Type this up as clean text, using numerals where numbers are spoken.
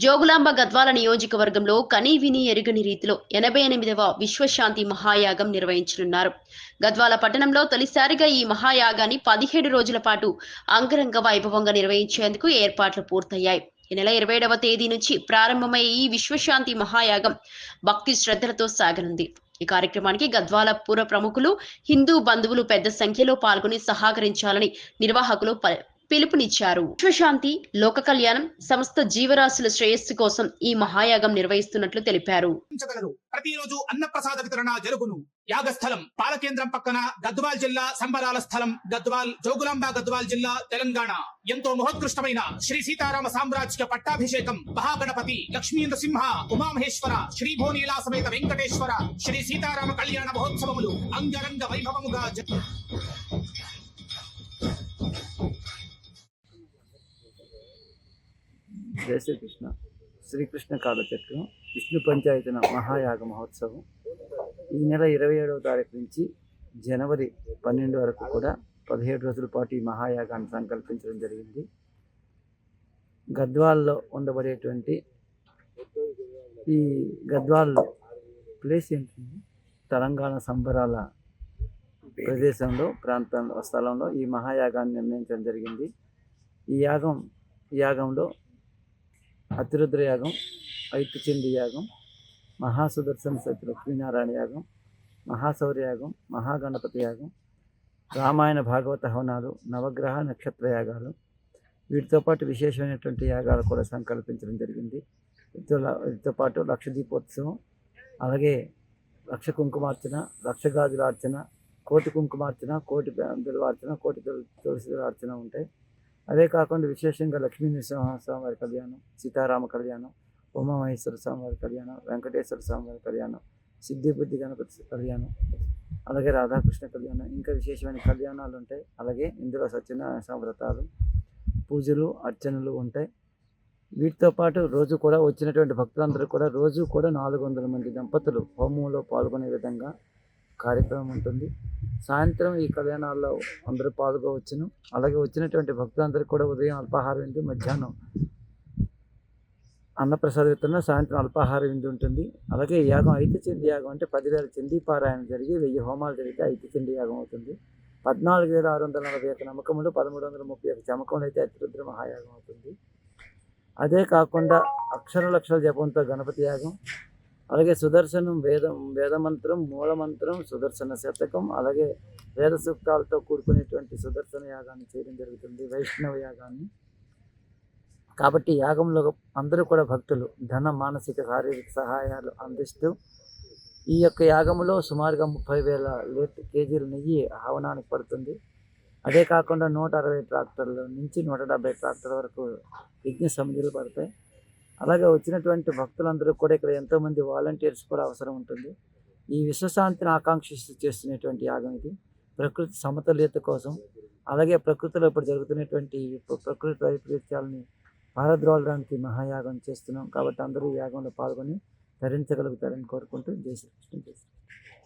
జోగులాంబ గద్వాల నియోజకవర్గంలో కనీవినీ ఎరుగని రీతిలో 88వ విశ్వశాంతి మహాయాగం నిర్వహించనున్నారు. గద్వాల పట్టణంలో తొలిసారిగా ఈ మహాయాగాన్ని 17 రోజుల పాటు అంగరంగ వైభవంగా నిర్వహించేందుకు ఏర్పాట్లు పూర్తయ్యాయి. ఈ నెల 27వ తేదీ నుంచి ప్రారంభమయ్యే ఈ విశ్వశాంతి మహాయాగం భక్తి శ్రద్ధలతో సాగనుంది. ఈ కార్యక్రమానికి గద్వాల పుర ప్రముఖులు, హిందూ బంధువులు పెద్ద సంఖ్యలో పాల్గొని సహకరించాలని నిర్వాహకులు పిలుపునిచ్చారు. విశ్వశాంతి, లోక కళ్యాణం, సమస్త జీవరాశుల శ్రేయస్సు కోసం ఈ మహాయాగం నిర్వహిస్తున్నట్లు తెలిపారు. ప్రతిరోజు అన్నప్రసాద వితరణ జరుగును. యాగస్థలం పాలకేంద్రం పక్కన గద్వాల్ జిల్లా సంబరాల స్థలం గద్వాల్, జోగులాంబ గద్వాల్ జిల్లా, తెలంగాణ. ఎంతో మహోత్కృష్టమైన శ్రీ సీతారామ సామ్రాజ్య పట్టాభిషేకం మహాగణపతి, లక్ష్మీ నృసింహ, ఉమామహేశ్వర, శ్రీ భోనీలా సమేత వెంకటేశ్వర శ్రీ సీతారామ కళ్యాణ మహోత్సవములు అంగరంగ వైభవముగా జై శ్రీకృష్ణ. శ్రీకృష్ణ కాలచక్రం విష్ణు పంచాయతన మహాయాగ మహోత్సవం ఈ నెల 27వ తారీఖు నుంచి జనవరి 12 వరకు కూడా 17 రోజుల పాటు ఈ మహాయాగాన్ని సంకల్పించడం జరిగింది. గద్వాల్లో ఉండబడేటువంటి ఈ గద్వాల్ ప్లేస్ ఏంటంటే తెలంగాణ సంబరాల ప్రదేశంలో స్థలంలో ఈ మహాయాగాన్ని నిర్ణయించడం జరిగింది. ఈ యాగంలో అతిరుద్ర యాగం, ఐతుచండి యాగం, మహాసుదర్శన సతి లక్ష్మీనారాయణ యాగం, మహాశౌర్య యాగం, మహాగణపతి యాగం, రామాయణ భాగవత హవనాలు, నవగ్రహ నక్షత్ర యాగాలు, వీటితో పాటు విశేషమైనటువంటి యాగాలు కూడా సంకల్పించడం జరిగింది. వీటితో పాటు లక్ష దీపోత్సవం, అలాగే లక్ష కుంకుమార్చన, లక్ష గాజులార్చన, కోటి కుంకుమార్చన, కోటి బిల్వార్చన, కోటి తులసిలార్చన ఉంటాయి. అదే కాకుండా విశేషంగా లక్ష్మీ నరసింహస్వామివారి కళ్యాణం, సీతారామ కళ్యాణం, ఉమామహేశ్వర స్వామివారి కళ్యాణం, వెంకటేశ్వర స్వామివారి కళ్యాణం, సిద్ధిబుద్ధి గణపతి కళ్యాణం, అలాగే రాధాకృష్ణ కళ్యాణం, ఇంకా విశేషమైన కళ్యాణాలు ఉంటాయి. అలాగే ఇందులో సత్యనారాయణ వ్రతాలు, పూజలు, అర్చనలు ఉంటాయి. వీటితో పాటు రోజు కూడా వచ్చినటువంటి భక్తులందరూ కూడా రోజు కూడా 400 మంది దంపతులు హోమంలో పాల్గొనే విధంగా కార్యక్రమం ఉంటుంది. సాయంత్రం ఈ కళ్యాణాల్లో అందరూ పాల్గొవచ్చును. అలాగే వచ్చినటువంటి భక్తులందరికీ కూడా ఉదయం అల్పాహార విందు, మధ్యాహ్నం అన్నప్రసాద వితరణ, సాయంత్రం అల్పాహార విందు ఉంటుంది. అలాగే యాగం ఐతుచండి యాగం అంటే 10,000 చండీ పారాయణ జరిగి 1000 హోమాలు జరిగితే ఐతుచండి యాగం అవుతుంది. 14,641 నమ్మకములు, 1331 చమకములు అయితే అతిరుద్ర మహాయాగం అవుతుంది. అదే కాకుండా అక్షర లక్షల జపంతో గణపతి యాగం, అలాగే సుదర్శనం వేదమంత్రం, మూలమంత్రం, సుదర్శన శతకం, అలాగే వేద సూక్తాలతో కూడుకునేటువంటి సుదర్శన యాగాన్ని చేయడం జరుగుతుంది, వైష్ణవ యాగాన్ని. కాబట్టి యాగంలో అందరూ కూడా భక్తులు ధన, మానసిక, శారీరక సహాయాలు అందిస్తూ ఈ యొక్క యాగంలో సుమారుగా 30,000 కేజీల నెయ్యి హవనానికి పడుతుంది. అదే కాకుండా 160 ట్రాక్టర్ల నుంచి 170 ట్రాక్టర్ల వరకు యజ్ఞ సమిధులు పడతాయి. అలాగే వచ్చినటువంటి భక్తులందరూ కూడా ఇక్కడ ఎంతోమంది వాలంటీర్స్ కూడా అవసరం ఉంటుంది. ఈ విశ్వశాంతిని ఆకాంక్షిస్తూ చేస్తున్నటువంటి యాగం ఇది. ప్రకృతి సమతుల్యత కోసం, అలాగే ప్రకృతిలో ఇప్పుడు జరుగుతున్నటువంటి ప్రకృతి వైపరీత్యాలని పారద్రోలడానికి మహాయాగం చేస్తున్నాం. కాబట్టి అందరూ ఈ యాగంలో పాల్గొని ధరించగలుగుతారని కోరుకుంటూ జై శ్రీకృష్ణ.